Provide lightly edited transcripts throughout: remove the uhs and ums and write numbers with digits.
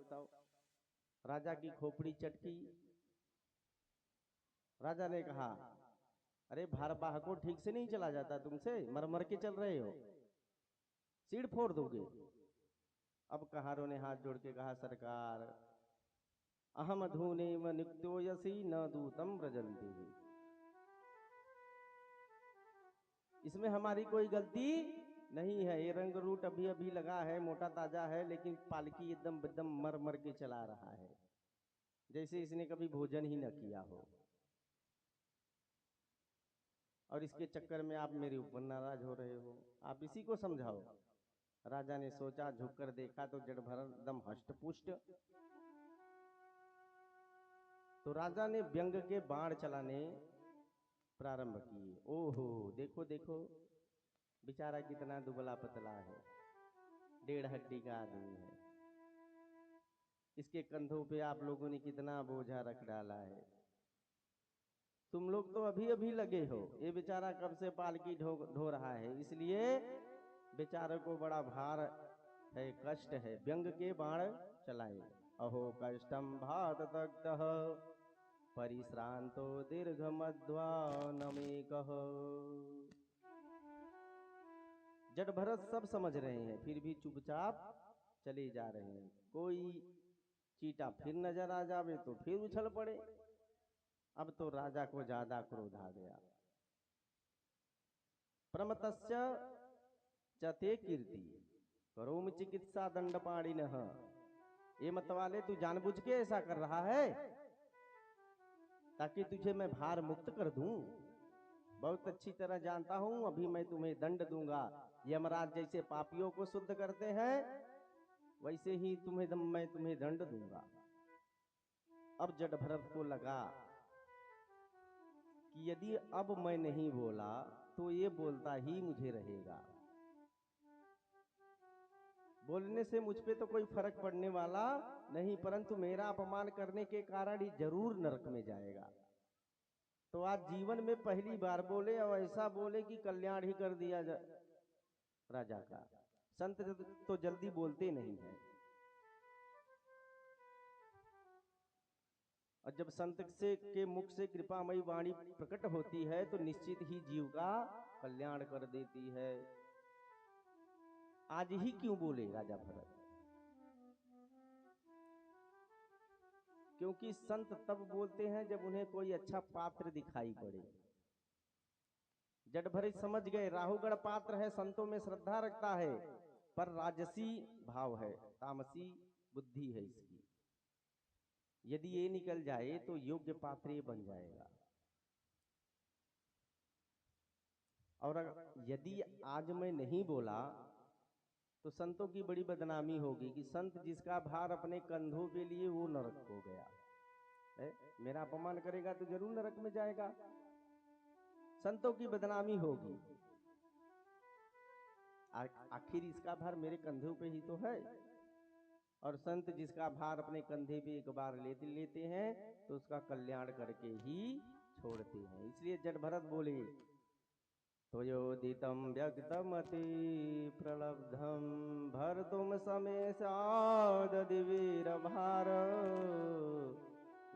बताओ। राजा की खोपड़ी चटकी। राजा ने कहा, अरे भारवाह को ठीक से नहीं चला जाता तुमसे, मर मर के चल रहे हो, सीढ़ फोड़ दोगे। अब कहारों ने हाथ जोड़ के कहा, सरकार अहम धूने व नित्यो यसी न दूतम व्रजंती, इसमें हमारी कोई गलती नहीं है। ये रंग रूट अभी अभी लगा है, मोटा ताजा है, लेकिन पालकी एकदम एकदम मर मर के चला रहा है, जैसे इसने कभी भोजन ही न किया हो। और इसके चक्कर में आप मेरे ऊपर नाराज हो रहे हो, आप इसी को समझाओ। राजा ने सोचा, झुककर देखा तो जड़ भर एकदम हष्ट पुष्ट। तो राजा ने व्यंग के बाण चलाने प्रारंभ किए। ओहो, देखो देखो बेचारा कितना दुबला पतला है, 1.5 हड्डी का आदमी है। इसके कंधों पे आप लोगों ने कितना बोझा रख डाला है। तुम लोग तो अभी अभी लगे हो, ये बेचारा कब से पालकी ढो रहा है, इसलिए बेचारे को बड़ा भार है, कष्ट है। व्यंग के बाण चलाए। अहो कष्टम भात दग्धः परिश्रांतो दीर्घ मध्वा नमेकः। जड़ भरत सब समझ रहे हैं, फिर भी चुपचाप चले जा रहे हैं। कोई चीटा फिर नजर आ जावे तो फिर उछल पड़े। अब तो राजा को ज्यादा क्रोध आ गया। प्रमतस्य चते कीर्ति करोम चिकित्सा दंडपाणिनः। ये मतवाले, तू जानबूझ के ऐसा कर रहा है ताकि तुझे मैं भार मुक्त कर दूं। बहुत अच्छी तरह जानता हूं, अभी मैं तुम्हें दंड दूंगा। यमराज जैसे पापियों को शुद्ध करते हैं, वैसे ही मैं तुम्हें दंड दूंगा। अब जड़ भरत को लगा कि यदि अब मैं नहीं बोला तो ये बोलता ही मुझे रहेगा। बोलने से मुझ पे तो कोई फर्क पड़ने वाला नहीं, परंतु मेरा अपमान करने के कारण ही जरूर नरक में जाएगा। तो आज जीवन में पहली बार बोले और ऐसा बोले कि कल्याण ही कर दिया राजा का। संत तो जल्दी बोलते नहीं है, और जब संत से के मुख से कृपामयी वाणी प्रकट होती है तो निश्चित ही जीव का कल्याण कर देती है। आज ही क्यों बोले राजा भरत? क्योंकि संत तब बोलते हैं जब उन्हें कोई अच्छा पात्र दिखाई पड़े। जड़ भरत समझ गए, राहुगढ़ पात्र है, संतों में श्रद्धा रखता है, पर राजसी भाव है, तामसी बुद्धि है इसकी। यदि ये निकल जाए तो योग्य पात्र ये बन जाएगा। और यदि आज मैं नहीं बोला तो संतों की बड़ी बदनामी होगी कि संत जिसका भार अपने कंधों पे लिए वो नरक हो गया है। मेरा अपमान करेगा तो जरूर नरक में जाएगा, संतों की बदनामी होगी। आखिर इसका भार मेरे कंधों पे ही तो है, और संत जिसका भार अपने कंधे पे एक बार लेते हैं तो उसका कल्याण करके ही छोड़ते हैं। इसलिए जड़ भरत बोले, त्वयोदितं व्यक्तमति प्रलब्धं भर्तुं समेषादधि वीरभार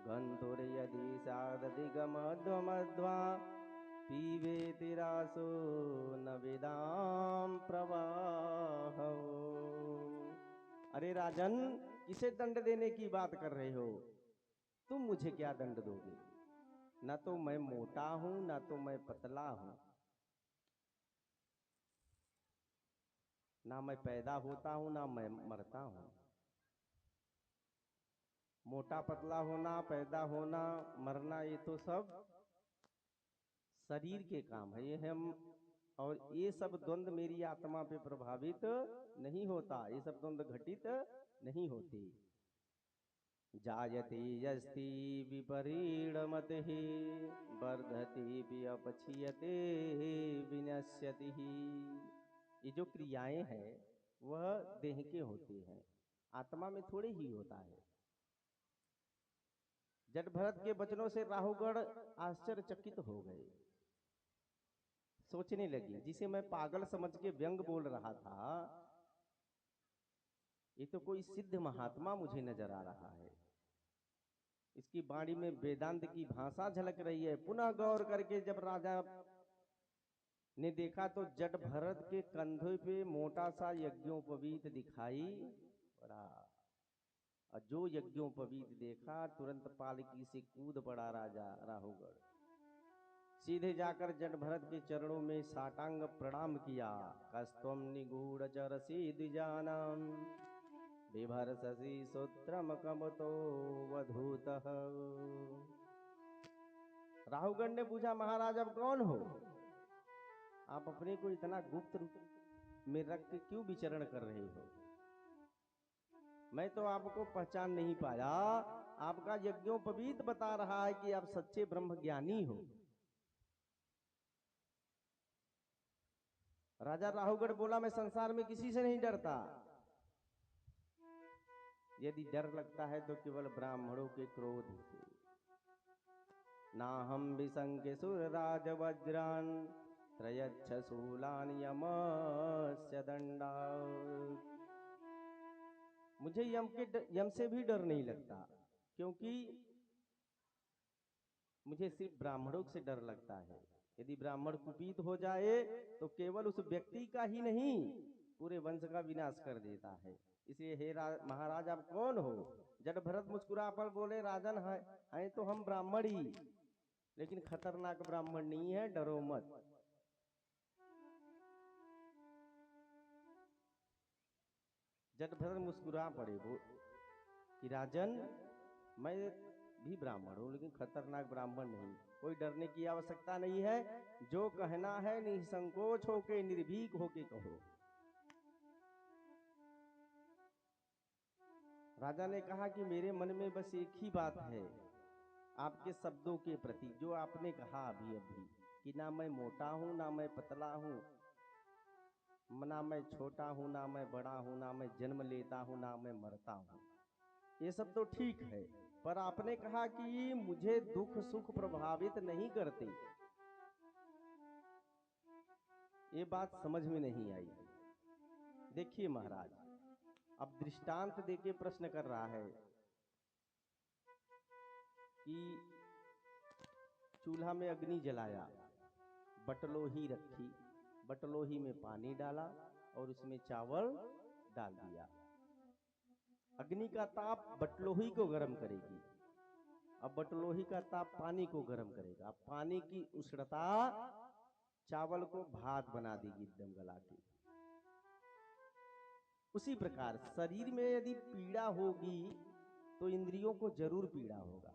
गन्धुर्यदि स्यादधिगमध्वमध्वा पीबेति रासो न वेदां प्रवाहो। अरे राजन, किसे दंड देने की बात कर रहे हो? तुम मुझे क्या दंड दोगे? ना तो मैं मोटा हूं, ना तो मैं पतला हूं, ना मैं पैदा होता हूं ना मैं मरता हूं। मोटा पतला होना, पैदा होना, मरना, ये तो सब शरीर के काम है, ये हम, और ये सब द्वंद मेरी आत्मा पे प्रभावित नहीं होता, ये सब द्वंद घटित नहीं होते। जायते यस्ति विपरीणमतिः वर्धति व्यपक्षीयते विनश्यति। ये जो क्रियाएं हैं वह देह के होते हैं, आत्मा में थोड़े ही होता है। जड़ भरत के वचनों से राहुगढ़ आश्चर्यचकित हो गए। सोचने लगी, जिसे मैं पागल समझ के व्यंग बोल रहा था, ये तो कोई सिद्ध महात्मा मुझे नजर आ रहा है। इसकी वाणी में वेदांत की भाषा झलक रही है। पुनः गौर करके जब राजा ने देखा तो जट भरत के कंधे पे मोटा सा यज्ञोपवीत दिखाई पड़ा। और जो यज्ञोपवीत देखा तुरंत पालकी से कूद पड़ा राजा राहुगढ़। सीधे जाकर जट भरत के चरणों में साष्टांग प्रणाम किया। कस्तम निगूढ़ चरसी द्विजानम बिभर शशि सूत्रम कमतो वधूतः। राहुगढ़ ने पूछा, महाराज अब कौन हो? आप अपने को इतना गुप्त रूप में रख के क्यों विचरण कर रहे हो? मैं तो आपको पहचान नहीं पाया। आपका यज्ञोपवीत बता रहा है कि आप सच्चे ब्रह्म ज्ञानी हो। राजा राहुगढ़ बोला, मैं संसार में किसी से नहीं डरता। यदि डर लगता है तो केवल ब्राह्मणों के क्रोध से। ना हम विसंख्य सुरराज वज्रान त्रयच्छ शूलान यमस्य दंडा। मुझे यम से भी डर नहीं लगता, क्योंकि मुझे सिर्फ ब्राह्मणों से डर लगता है। यदि ब्राह्मण कुपित हो जाए तो केवल उस व्यक्ति का ही नहीं, पूरे वंश का विनाश कर देता है। इसलिए हे महाराज आप कौन हो? जट भरत मुस्कुरा पर बोले, राजन है तो हम ब्राह्मण ही, लेकिन खतरनाक ब्राह्मण नहीं है, डरो मत। जट भरत मुस्कुरा पड़े वो कि राजन मैं भी ब्राह्मण हूं, लेकिन खतरनाक ब्राह्मण नहीं। कोई डरने की आवश्यकता नहीं है। जो कहना है निसंकोच होके निर्भीक होके कहो। राजा ने कहा कि मेरे मन में बस एक ही बात है आपके शब्दों के प्रति, जो आपने कहा अभी अभी कि ना मैं मोटा हूं ना मैं पतला हूं, ना मैं छोटा हूं ना मैं बड़ा हूं, ना मैं जन्म लेता हूं ना मैं मरता हूं। ये सब तो ठीक है, पर आपने कहा कि मुझे दुख सुख प्रभावित नहीं करते। ये बात समझ में नहीं आई। देखिए महाराज, अब दृष्टांत देके प्रश्न कर रहा है कि चूल्हा में अग्नि जलाया, बटलोही रखी, बटलोही में पानी डाला और उसमें चावल डाल दिया। अग्नि का ताप बटलोही को गर्म करेगी, अब बटलोही का ताप पानी को गर्म करेगा। पानी की उष्णता चावल को भात बना देगी एकदम गला के। उसी प्रकार शरीर में यदि पीड़ा होगी तो इंद्रियों को जरूर पीड़ा होगा,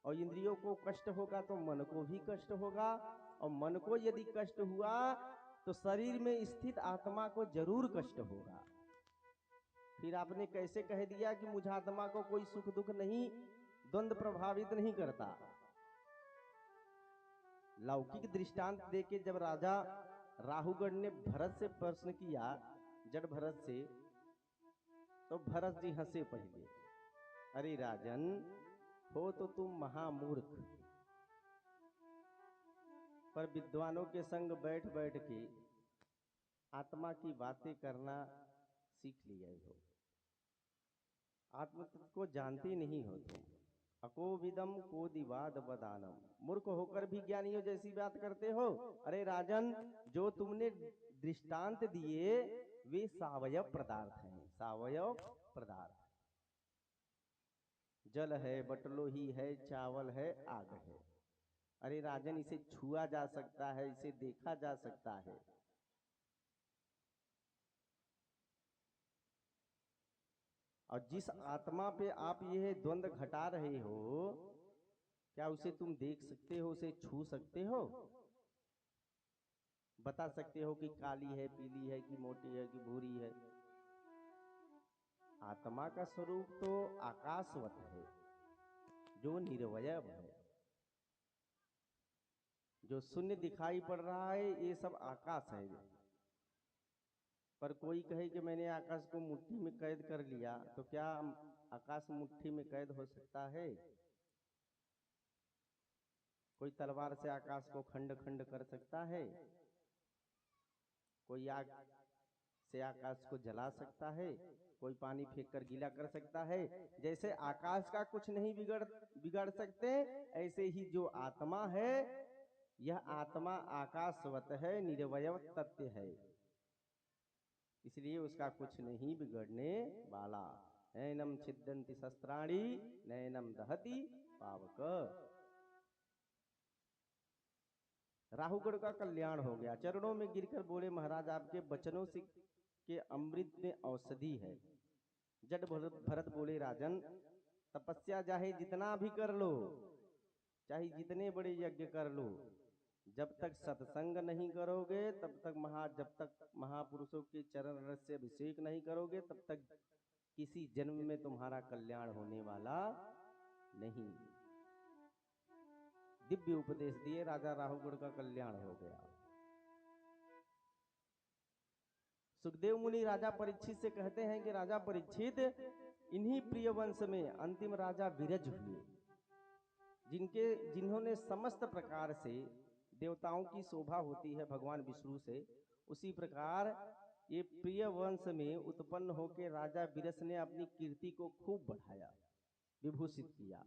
और इंद्रियों को कष्ट होगा तो मन को भी कष्ट होगा, और मन को यदि कष्ट हुआ तो शरीर में स्थित आत्मा को जरूर कष्ट होगा। फिर आपने कैसे कह दिया कि मुझ आत्मा को कोई सुख दुख नहीं, द्वंद्व प्रभावित नहीं करता? लौकिक दृष्टांत देके जब राजा राहुगढ़ ने भरत से प्रश्न किया, जड़ भरत से, तो भरत जी हंसे पहले। अरे राजन, हो तो तुम महामूर्ख, पर विद्वानों के संग बैठ बैठ के आत्मा की बातें करना सीख लिए हो। आत्म तत्व को जानते नहीं हो तुम। अकोविदम को दिवाद बदानम, मूर्ख होकर भी ज्ञानियों जैसी बात करते हो। अरे राजन, जो तुमने दृष्टांत दिए वे सावयव पदार्थ हैं, सावयव पदार्थ। जल है, बटलोही है, चावल है, आग है। अरे राजन, इसे छुआ जा सकता है, इसे देखा जा सकता है। और जिस आत्मा पे आप यह द्वंद्व घटा रहे हो, क्या उसे तुम देख सकते हो, उसे छू सकते हो? बता सकते हो कि काली है, पीली है, कि मोटी है, कि भूरी है? आत्मा का स्वरूप तो आकाशवत है, जो निर्वयव है। जो शून्य दिखाई पड़ रहा है ये सब आकाश है। पर कोई कहे कि मैंने आकाश को मुट्ठी में कैद कर लिया, तो क्या आकाश मुट्ठी में कैद हो सकता है? कोई तलवार से आकाश को खंड खंड कर सकता है? कोई आग से आकाश को जला सकता है? कोई पानी फेंक कर गीला कर सकता है? जैसे आकाश का कुछ नहीं बिगड़ सकते, ऐसे ही जो आत्मा है, यह आत्मा आकाशवत है, निर्वयव तत्व है, इसलिए उसका कुछ नहीं बिगड़ने वाला। नैनम छिद्यन्ति शस्त्राणि नैनम दहति पावक। राहुगढ़ का कल्याण हो गया। चरणों में गिरकर बोले, महाराज आपके वचनों से के अमृत में औषधि है। जड भरत बोले, राजन तपस्या चाहे जितना भी कर लो, चाहे जितने बड़े यज्ञ कर लो, जब तक सत्संग नहीं करोगे, जब तक महापुरुषों के चरण रस से अभिषेक नहीं करोगे, तब तक किसी जन्म में तुम्हारा कल्याण होने वाला नहीं। दिव्य उपदेश दिए, राजा राहुगढ़ का कल्याण हो गया। सुखदेव मुनि राजा परीक्षित से कहते हैं कि राजा परीक्षित, इन्हीं प्रिय वंश में अंतिम राजा विरज हुए, जिन्होंने समस्त प्रकार से देवताओं की शोभा होती है भगवान विष्णु से, उसी प्रकार ये प्रिय वंश में उत्पन्न होकर राजा विरस ने अपनी कीर्ति को खूब बढ़ाया, विभूषित किया।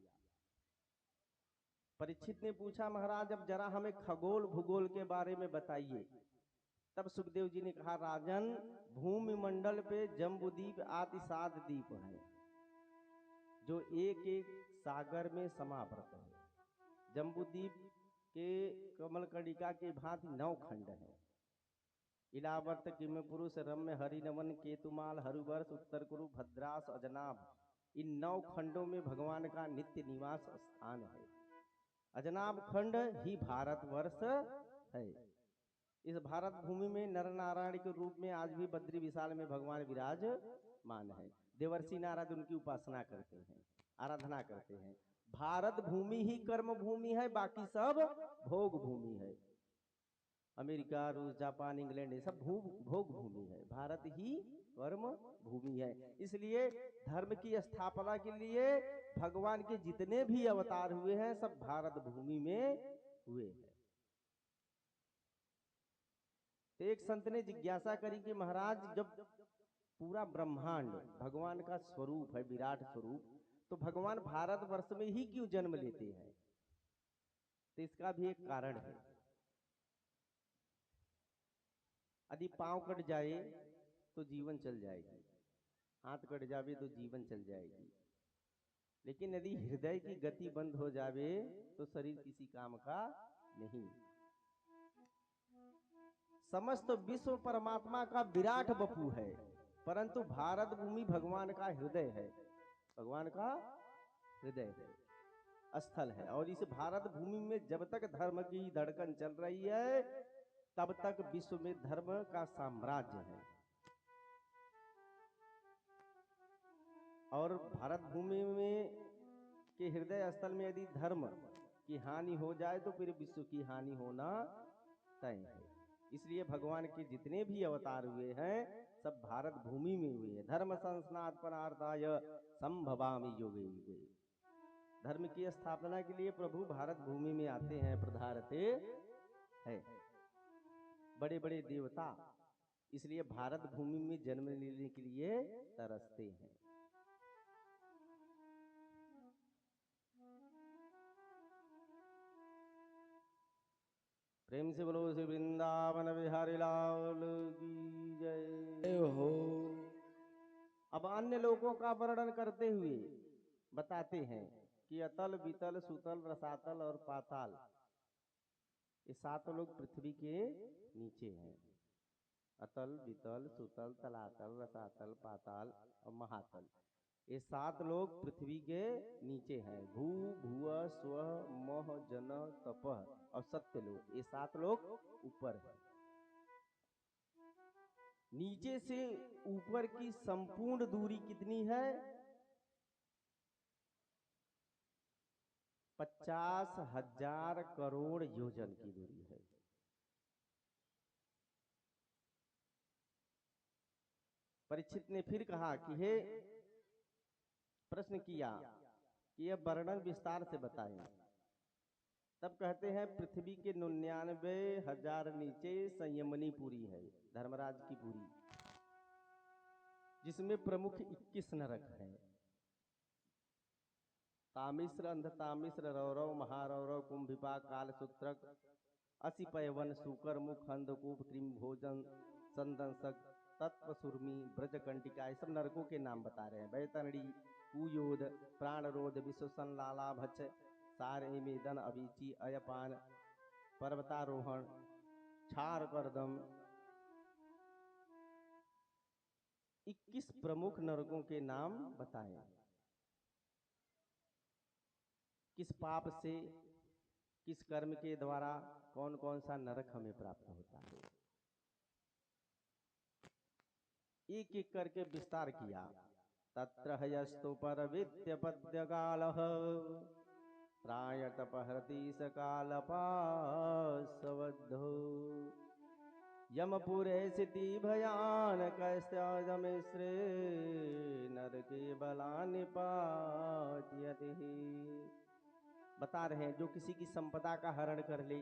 परीक्षित ने पूछा, महाराज अब जरा हमें खगोल भूगोल के बारे में बताइए। तब सुखदेव जी ने कहा, राजन भूमि मंडल पे जम्बूद्वीप आदि 7 द्वीप हैं, जो एक एक सागर में समावृत है। जम्बूद्वीप के कमलकणिका के भांति 9 खंड हैं। इलावर्त, किम पुरुष, रम्य, हरिनवन, केतुमाल, हरुवर्ष, उत्तर कुरु, भद्रास, अजनाभ, इन 9 खंडों में भगवान का नित्य निवास स्थान है। अजनाभ खंड ही भारतवर्ष है। इस भारत भूमि में नर नारायण के रूप में आज भी बद्री विशाल में भगवान विराजमान है। देवर्षि नारद उनकी उपासना करते हैं, आराधना करते हैं। भारत भूमि ही कर्म भूमि है, बाकी सब भोग भूमि है। अमेरिका, रूस, जापान, इंग्लैंड, ये सब भोग भूमि है। भारत ही कर्म भूमि है। इसलिए धर्म की स्थापना के लिए भगवान के जितने भी अवतार हुए हैं, सब भारत भूमि में हुए हैं। तो एक संत ने जिज्ञासा करी कि महाराज जब पूरा ब्रह्मांड भगवान का स्वरूप है, विराट स्वरूप, तो भगवान भारतवर्ष में ही क्यों जन्म लेते हैं? तो इसका भी एक कारण है। यदि पांव कट जाए तो जीवन चल जाएगी, हाथ कट जावे तो जीवन चल जाएगी, लेकिन यदि हृदय की गति बंद हो जावे तो शरीर किसी काम का नहीं। समस्त विश्व परमात्मा का विराट बपू है, परंतु भारत भूमि भगवान का हृदय है, भगवान का हृदय है, स्थल है। और इस भारत भूमि में जब तक धर्म की धड़कन चल रही है, तब तक विश्व में धर्म का साम्राज्य है। और भारत भूमि में के हृदय स्थल में यदि धर्म की हानि हो जाए तो फिर विश्व की हानि होना तय है। इसलिए भगवान के जितने भी अवतार हुए हैं, सब भारत भूमि में हुए हैं। धर्म संस्थापनार्थाय संभवामि युगे युगे। धर्म की स्थापना के लिए प्रभु भारत भूमि में आते हैं, पधारते हैं बड़े बड़े देवता, इसलिए भारत भूमि में जन्म लेने के लिए तरसते हैं। प्रेम से बोलो श्री वृंदावन बिहारी लाल की जय हो। अब अन्य लोगों का वर्णन करते हुए बताते हैं कि अतल, वितल, सुतल, रसातल और पाताल, ये 7 लोग पृथ्वी के नीचे हैं। अतल, वितल, सुतल, तलातल, रसातल, पाताल और महातल, ये 7 लोग पृथ्वी के नीचे हैं। भू, भुव, स्व, मोह, जन, तपह और सत्य लोग, ये 7 लोग ऊपर हैं। नीचे से ऊपर की संपूर्ण दूरी कितनी है? 50,000 करोड़ योजन की दूरी है। परीक्षित ने फिर कहा कि हे, प्रश्न किया कि यह वर्णन विस्तार से बताएं। तब कहते हैं, पृथ्वी के 99,000 नीचे संयमनी पुरी है, धर्मराज की पुरी। जिसमें प्रमुख 21 नरक हैं। तामिश्र, अंधतामिश्र, रौरव, महारौरव, कुंभिपाक, कालसूत्रक, असिपयवन, सूकर मुख, अंधकूप, त्रिभोजन, संदंसक, तत्व सुरमी, ब्रजकंटिका, ये सब नरकों के नाम बता रहे हैं। बैतरणी, कुयोद, प्राणरोध, विश्वसन, लालाभच, सार, मेदन, अभिची, अयपान, पर्वतारोहण, क्षार करदम, 21 प्रमुख नरकों के नाम बताए। किस पाप से, किस कर्म के द्वारा कौन कौन सा नरक हमें प्राप्त होता है, एक एक करके विस्तार किया। तत्र हयस्तु पर विद्यपद्य काल प्रायतपहरति सकालपासवद्धो यमपुरे सिति भयानकस्यादमिश्रे नरके बलानिपात्यति। बता रहे हैं जो किसी की संपदा का हरण कर ले,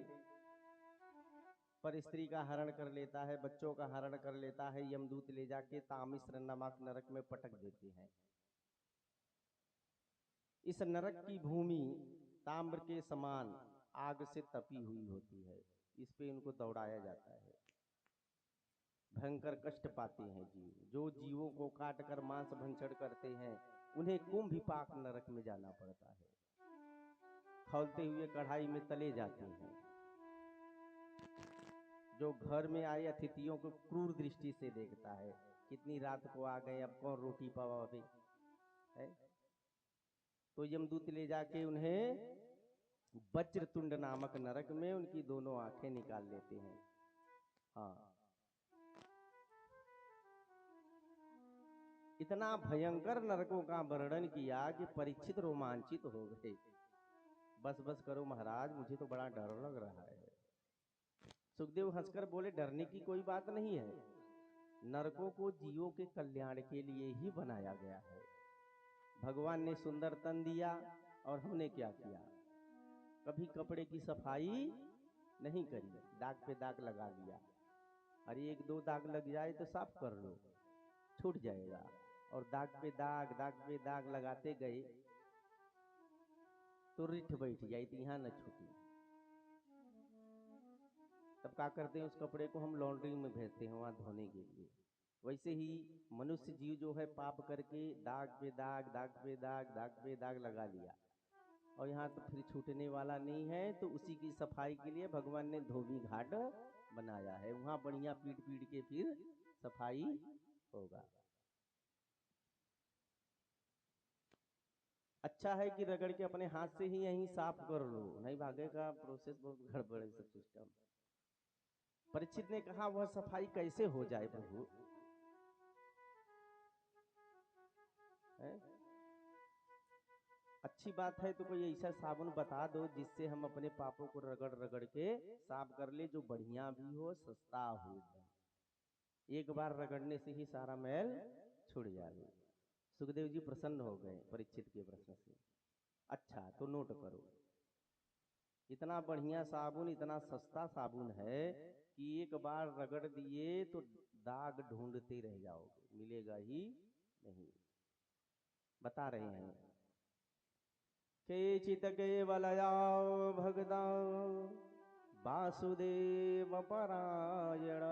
पर स्त्री का हरण कर लेता है, बच्चों का हरण कर लेता है, यमदूत ले जाके तामिश्र नामक नरक में पटक देते हैं। इस नरक की भूमि ताम्र के समान आग से तपी हुई होती है, इस पे इनको दौड़ाया जाता है। भयंकर कष्ट पाते हैं जीव। जो जीवों को काट कर मांस भंचड़ करते हैं उन्हें कुंभिपाक नरक में जाना पड़ता है। खौलते हुए कढ़ाई में तले जाते हैं। जो घर में आए अतिथियों को क्रूर दृष्टि से देखता है, कितनी रात को आ गए, अब कौन रोटी पवावे है। तो यमदूत ले जाके उन्हें वज्रतुंड नामक नरक में उनकी दोनों आंखें निकाल लेते हैं। हाँ, इतना भयंकर नरकों का वर्णन किया कि परीक्षित रोमांचित हो गए। बस बस करो महाराज, मुझे तो बड़ा डर लग रहा है। सुखदेव हंसकर बोले, डरने की कोई बात नहीं है। नरकों को जीवों के कल्याण के लिए ही बनाया गया है। भगवान ने सुंदर तन दिया और हमने क्या किया, कभी कपड़े की सफाई नहीं करी, दाग पे दाग लगा लिया। अरे एक दो दाग लग जाए तो साफ कर लो, छूट जाएगा। और दाग पे दाग लगाते गए तो रिठ बैठ जाए, तो यहाँ न छूटी। तब क्या करते हैं, उस कपड़े को हम लॉन्ड्री में भेजते हैं वहां धोने के लिए। वैसे ही मनुष्य जीव जो है पाप करके दाग पे दाग लगा लिया, और यहाँ तो फिर छूटने वाला नहीं है। तो उसी की सफाई के लिए भगवान ने धोबी घाट बनाया है। वहां बढ़िया पीट पीट के फिर सफाई होगा। अच्छा है कि रगड़ के अपने हाथ से ही यहीं साफ कर लो, नहीं भागेगा, प्रोसेस बहुत गड़बड़ है सब सिस्टम। परीक्षित ने कहा वह सफाई कैसे हो जाए प्रभु, है? अच्छी बात है तो कोई ऐसा साबुन बता दो जिससे हम अपने पापों को रगड़ रगड़ के साफ कर ले, जो बढ़िया भी हो, सस्ता हो, एक बार रगड़ने से ही सारा मैल छुड़ जाए। सुखदेव जी प्रसन्न हो गए परीक्षित के प्रश्न से। अच्छा तो नोट करो, इतना बढ़िया साबुन, इतना सस्ता साबुन है कि एक बार रगड़ दिए तो दाग ढूंढते रह जाओगे, मिलेगा ही नहीं। बता रहे हैं, केचित केवलया भगता वासुदेव परायण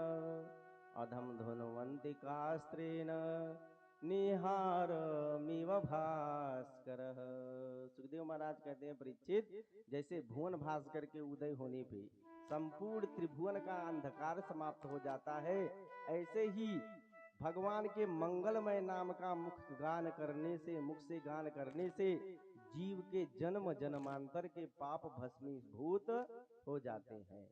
अधम धुनवंती कास्त्रेण निहार मिव भास्कर। सुखदेव महाराज कहते हैं, परीक्षित, जैसे भुवन भास्कर के उदय होने पे संपूर्ण त्रिभुवन का अंधकार समाप्त हो जाता है, ऐसे ही भगवान के मंगलमय नाम का मुख से गान करने से जीव के जन्म जन्मांतर के पाप भस्मीभूत हो जाते हैं।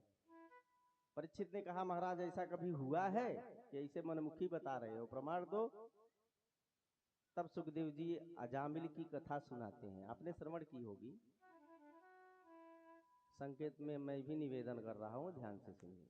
परीक्षित ने कहा, महाराज ऐसा कभी हुआ है कि ऐसे मनमुखी बता रहे हो, प्रमाण दो। तब सुखदेव जी अजामिल की कथा सुनाते हैं, आपने श्रवण की होगी। संकेत में मैं भी निवेदन कर रहा हूं, ध्यान से सुनिए।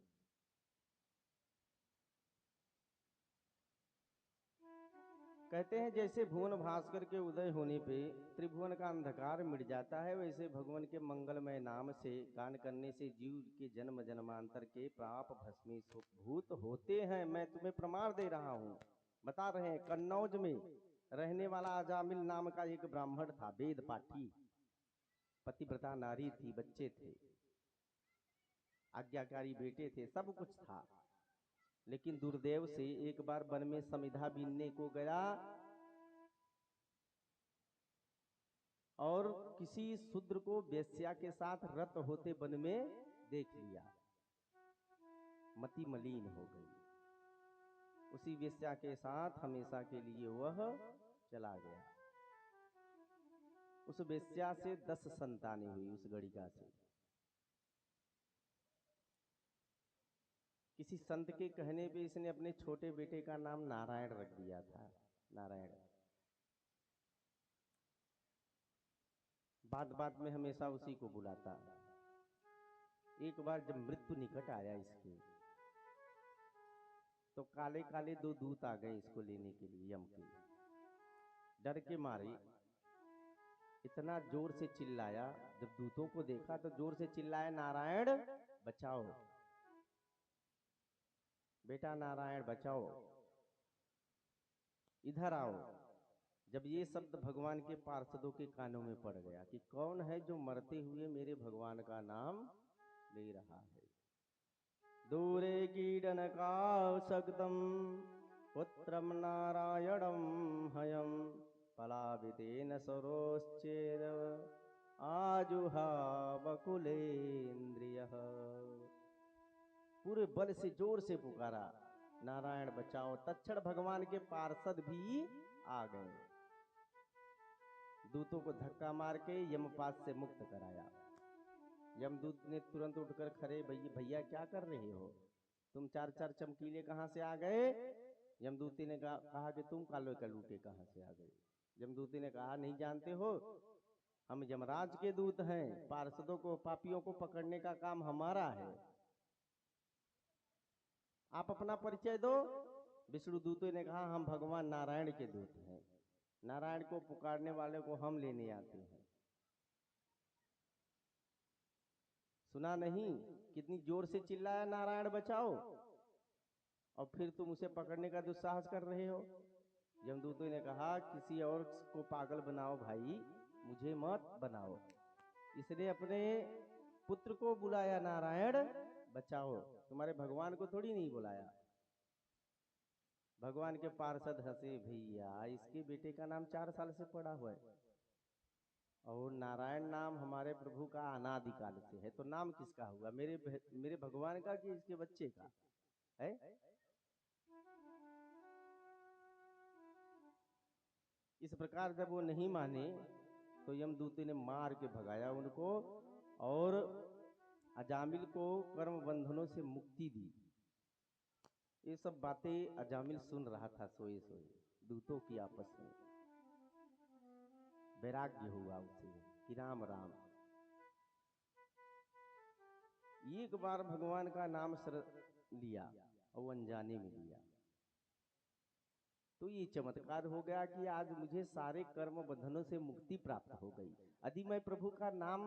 कहते हैं, जैसे भुवन भास्कर के उदय होने पे त्रिभुवन का अंधकार मिट जाता है, वैसे भगवान के मंगलमय नाम से गान करने से जीव के जन्म जन्मांतर के पाप भस्मीभूत होते हैं। मैं तुम्हें प्रमाण दे रहा हूं, बता रहे हैं कन्नौज में रहने वाला अजामिल नाम का एक ब्राह्मण था, वेद पाठी, पतिव्रता नारी थी, बच्चे थे, आज्ञाकारी बेटे थे, सब कुछ था। लेकिन दुर्दैव से एक बार वन में समिधा बीनने को गया और किसी शूद्र को वेश्या के साथ रत होते वन में देख लिया। मति मलिन हो गई, उसी वेश्या के साथ हमेशा के लिए वह चला गया। उस वेश्या से 10 संतानें हुई उस गड़िका से। किसी संत के कहने पे इसने अपने छोटे बेटे का नाम नारायण रख दिया था, नारायण। बात बात में हमेशा उसी को बुलाता। एक बार जब मृत्यु निकट आया इसके, तो काले काले 2 दूत आ गए इसको लेने के लिए यम के। डर के मारे इतना जोर से चिल्लाया, जब दूतों को देखा तो जोर से चिल्लाया, नारायण बचाओ, बेटा नारायण बचाओ, इधर आओ। जब ये शब्द भगवान के पार्षदों के कानों में पड़ गया कि कौन है जो मरते हुए मेरे भगवान का नाम ले रहा है। दूरे कीडनकासक्तं पुत्रं नारायणं हयं पलावितेन सरोश्चेद आजुहावकुलेन्द्रियः। पूरे बल से जोर से पुकारा, नारायण बचाओ। तत्क्षण भगवान के पार्षद भी आ गए, दूतों को धक्का मार के यमपास से मुक्त कराया। यमदूत ने तुरंत उठकर खड़े, भैया क्या कर रहे हो, तुम 4 चमकीले कहां से आ गए। यमदूती ने कहा कि तुम काले कलूटे कहां से आ गए। यमदूती ने कहा, नहीं जानते हो, हम यमराज के दूत हैं, पार्षदों को पापियों को पकड़ने का काम हमारा है, आप अपना परिचय दो। विष्णु दूतों ने कहा, हम भगवान नारायण के दूत हैं, नारायण को पुकारने वाले को हम लेने आते हैं। सुना नहीं कितनी जोर से चिल्लाया, नारायण बचाओ, और फिर तुम उसे पकड़ने का दुस्साहस कर रहे हो। यमदूतों ने कहा, किसी और को पागल बनाओ भाई, मुझे मत बनाओ। इसने अपने पुत्र को बुलाया, नारायण बचाओ, तुम्हारे भगवान को थोड़ी नहीं बुलाया। भगवान के पार्षद हंसे, भैया इसके बेटे का नाम 4 साल से पड़ा हुआ है और नारायण नाम हमारे प्रभु का अनादिकाल से है, तो नाम किसका हुआ, मेरे भगवान का कि इसके बच्चे का है। इस प्रकार जब वो नहीं माने तो यमदूती ने मार के भगाया उनको और अजामिल को कर्म बंधनों से मुक्ति दी। ये सब बातें अजामिल सुन रहा था सोए सोए, दूतों की आपस में। वैराग्य हुआ उसे कि राम राम। एक बार भगवान का नाम लिया और अनजाने में लिया, तो ये चमत्कार हो गया कि आज मुझे सारे कर्म बंधनों से मुक्ति प्राप्त हो गई। यदि मैं प्रभु का नाम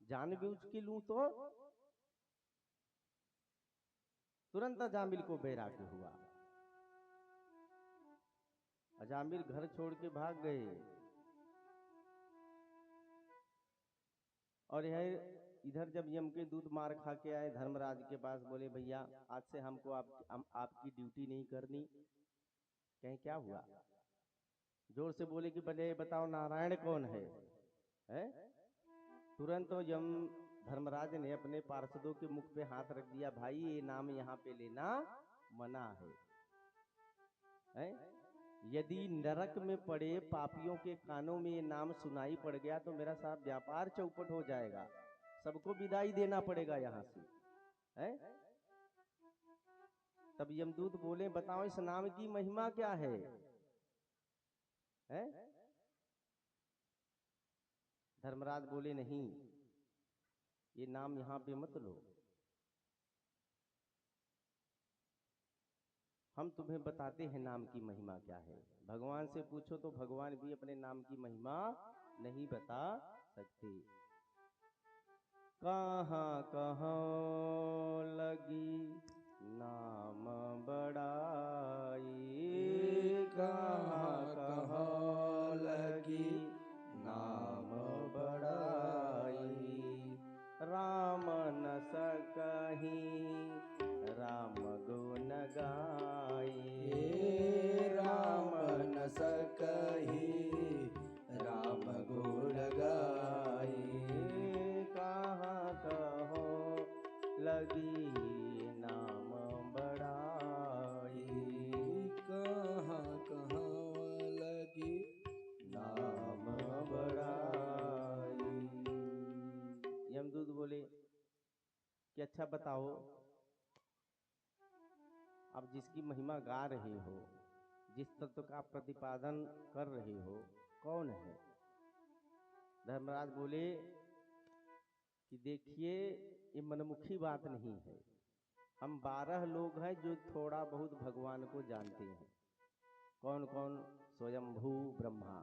जानबूझ के लूं तो तुरंत अजामिल को वैराग्य हुआ। अजामिल घर छोड़ के भाग गए और यह इधर जब यम के दूत मार खा के आए धर्मराज के पास, बोले भैया आज से हमको आपकी ड्यूटी नहीं करनी। कहीं क्या हुआ, जोर से बोले कि भले बताओ नारायण कौन है, हैं? तुरंत तो यम धर्मराज ने अपने पार्षदों के मुख पे हाथ रख दिया, भाई ये नाम यहाँ पे लेना मना है? यदि नरक में पड़े पापियों के कानों में ये नाम सुनाई पड़ गया तो मेरा साहब व्यापार चौपट हो जाएगा, सबको विदाई देना पड़ेगा यहां से, है? तब यमदूत बोले, बताओ इस नाम की महिमा क्या है? धर्मराज बोले, नहीं ये नाम यहां पे मत लो, हम तुम्हें बताते हैं नाम की महिमा क्या है। भगवान से पूछो तो भगवान भी अपने नाम की महिमा नहीं बता सकते। कहाँ कहाँ लगी नाम बड़ाई कहाँ कहाँ लगी नाम बड़ाई। राम न सकहीं राम गुण गाई। राम न सकही राम गुण गाई। कहाँ कहो लगी नाम बड़ाई। कहाँ कहाँ लगी नाम बड़ाई। यमदूत बोले कि अच्छा बताओ, अब जिसकी महिमा गा रहे हो, जिस तत्व का प्रतिपादन कर रहे हो, कौन है? धर्मराज बोले कि देखिए, ये मनमुखी बात नहीं है। हम 12 लोग हैं जो थोड़ा बहुत भगवान को जानते हैं। कौन कौन? स्वयंभू ब्रह्मा,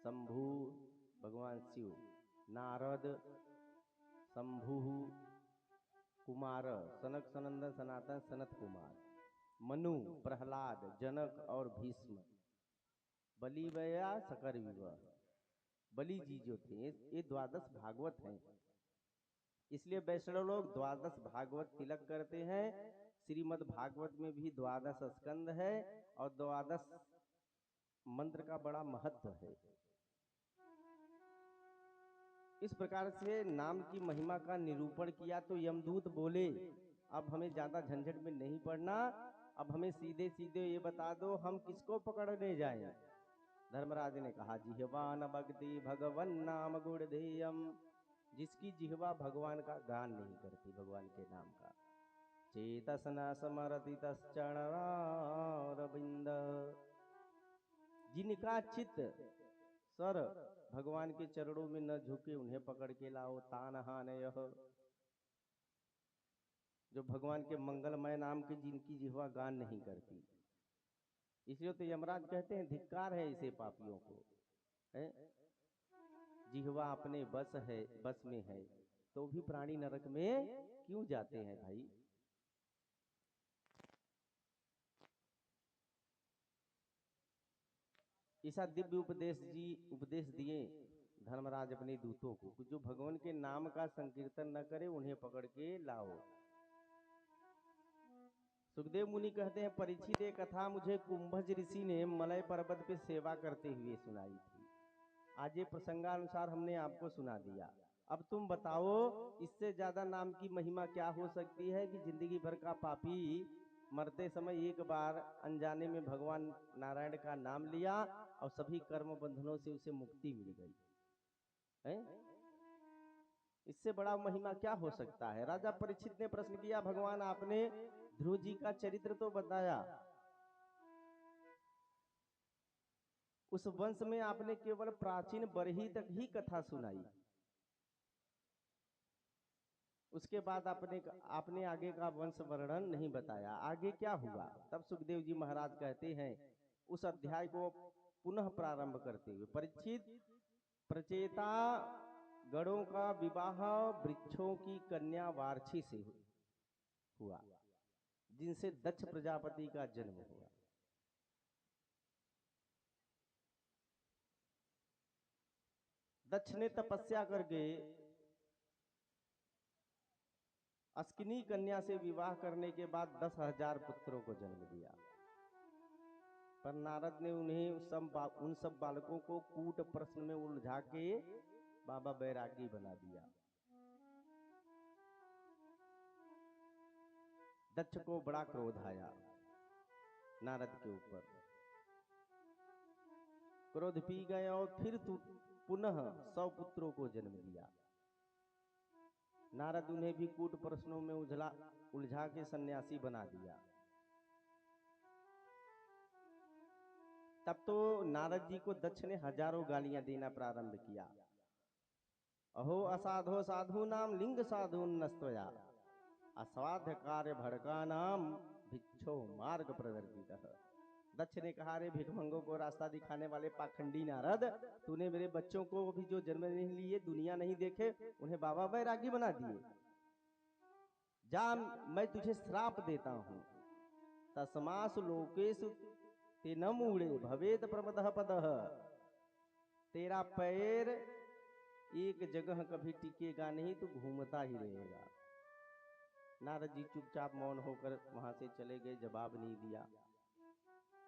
शंभु भगवान शिव, नारद, शंभु कुमार, सनक सनंदन सनातन सनत कुमार, मनु, प्रहलाद, जनक और भीष्म, बलि वया सकर विवह। बलि जी जो थे ये 12 भागवत हैं। इसलिए वैष्णव लोग 12 भागवत तिलक करते हैं। श्रीमद् भागवत में भी 12 स्कंद है और 12 मंत्र का बड़ा महत्व है। इस प्रकार से नाम की महिमा का निरूपण किया तो यमदूत बोले अब हमें ज्यादा झंझट में नहीं पड़ना, अब हमें सीधे सीधे ये बता दो हम किसको पकड़ने जाएं। धर्मराज ने कहा जिह्वा न भक्ति भगवन नाम गुणधेयम, जिसकी जिह्वा भगवान का गान नहीं करती, भगवान के नाम का। चेतस न समरति तश्चरणारविंद, जिनका चित्त सर भगवान के चरणों में न झुके उन्हें पकड़ के लाओ। तान हानयः, जो भगवान के मंगलमय नाम की जिनकी जिह्वा गान नहीं करती। इसलिए तो यमराज कहते हैं धिक्कार है इसे पापियों को, है? जिह्वा अपने बस है, बस में है तो भी प्राणी नरक में क्यों जाते हैं भाई? ऐसा दिव्य उपदेश दिए धर्मराज अपने दूतों को, जो भगवान के नाम का संकीर्तन न करे उन्हें पकड़ के लाओ। सुखदेव मुनि कहते हैं परीक्षित ये कथा मुझे कुंभज ऋषि ने मलय पर्वत पे सेवा करते हुए सुनाई थी। आज ये प्रसंगानुसार हमने आपको सुना दिया। अब तुम बताओ इससे ज्यादा नाम की महिमा क्या हो सकती है कि जिंदगी भर का पापी मरते समय एक बार अनजाने में भगवान नारायण का नाम लिया और सभी कर्म बंधनों से उसे मुक्ति मिल गई है? इससे बड़ा महिमा क्या हो सकता है? राजा परीक्षित ने प्रश्न किया भगवान आपने ध्रुव जी का चरित्र तो बताया, उस वंश में आपने केवल प्राचीन बरही तक ही कथा सुनाई, उसके बाद आपने आगे का वंश वर्णन नहीं बताया, आगे क्या हुआ? तब सुखदेव जी महाराज कहते हैं उस अध्याय को पुनः प्रारंभ करते हुए परीक्षित, प्रचेता गणों का विवाह वृक्षों की कन्या वार्छी से हुआ, जिनसे दक्ष प्रजापति का जन्म हुआ। दक्ष ने तपस्या करके अस्किनी कन्या से विवाह करने के बाद 10,000 पुत्रों को जन्म दिया। पर नारद ने उन्हें उन सब बालकों को कूट प्रश्न में उलझा के बाबा बैरागी बना दिया। दक्ष को बड़ा क्रोध आया नारद के ऊपर, क्रोध पी गए और फिर पुनः 100 पुत्रों को जन्म दिया। नारद उन्हें भी कूट प्रश्नों में उलझा के सन्यासी बना दिया। तब तो नारद जी को दक्ष ने हजारों गालियां देना प्रारंभ किया। अहो असाधो साधु नाम लिंग साधु नस्तया, असाध्य कार्य भड़का नाम भिक्षो मार्ग प्रदर्शित। दक्ष ने कहा रे भिखमंगों को रास्ता दिखाने वाले पाखंडी नारद, तूने मेरे बच्चों को अभी जो जन्म नहीं लिए, दुनिया नहीं देखे, उन्हें बाबा बैरागी बना दिए। जा मैं तुझे श्राप देता हूं, तस्मासु लोकेषु ते न मूढ़े भवेत प्रमदः पदः। तेरा पैर एक जगह कभी टिकेगा नहीं, तो घूमता ही रहेगा। नारद जी चुपचाप मौन होकर वहां से चले गए, जवाब नहीं दिया।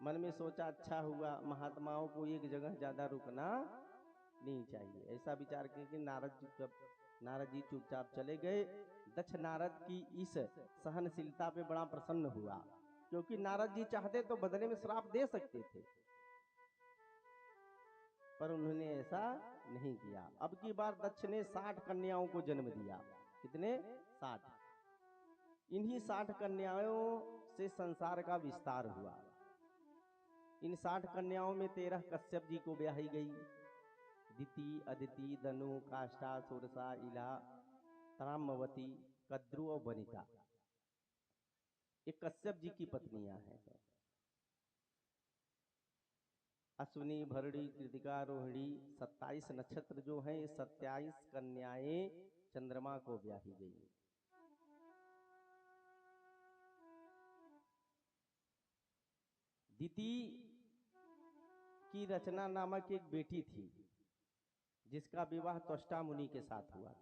मन में सोचा अच्छा हुआ, महात्माओं को एक जगह ज्यादा रुकना नहीं चाहिए। ऐसा विचार करके नारद जी चुपचाप चले गए। दक्ष नारद की इस सहनशीलता पे बड़ा प्रसन्न हुआ, क्योंकि नारद जी चाहते तो बदले में श्राप दे सकते थे, पर उन्होंने ऐसा नहीं किया। अब की बार दक्ष ने 60 कन्याओं को जन्म दिया। कितने? 60। इन्हीं 60 कन्याओं से संसार का विस्तार हुआ। इन 60 कन्याओं में 13 कश्यप जी को ब्याही गई। दिति, अदिति, दनु, काष्ठा, सुरसा, इला, त्राम्यवती, कद्रु और वनिता, ये कश्यप जी की पत्नियां हैं। अश्विनी, भरणी, कृतिका, रोहिणी, 27 नक्षत्र जो हैं, ये 27 कन्याएं चंद्रमा को ब्याही गई। दिति की रचना नामक एक बेटी थी, जिसका विवाह त्वष्टा मुनि के साथ हुआ।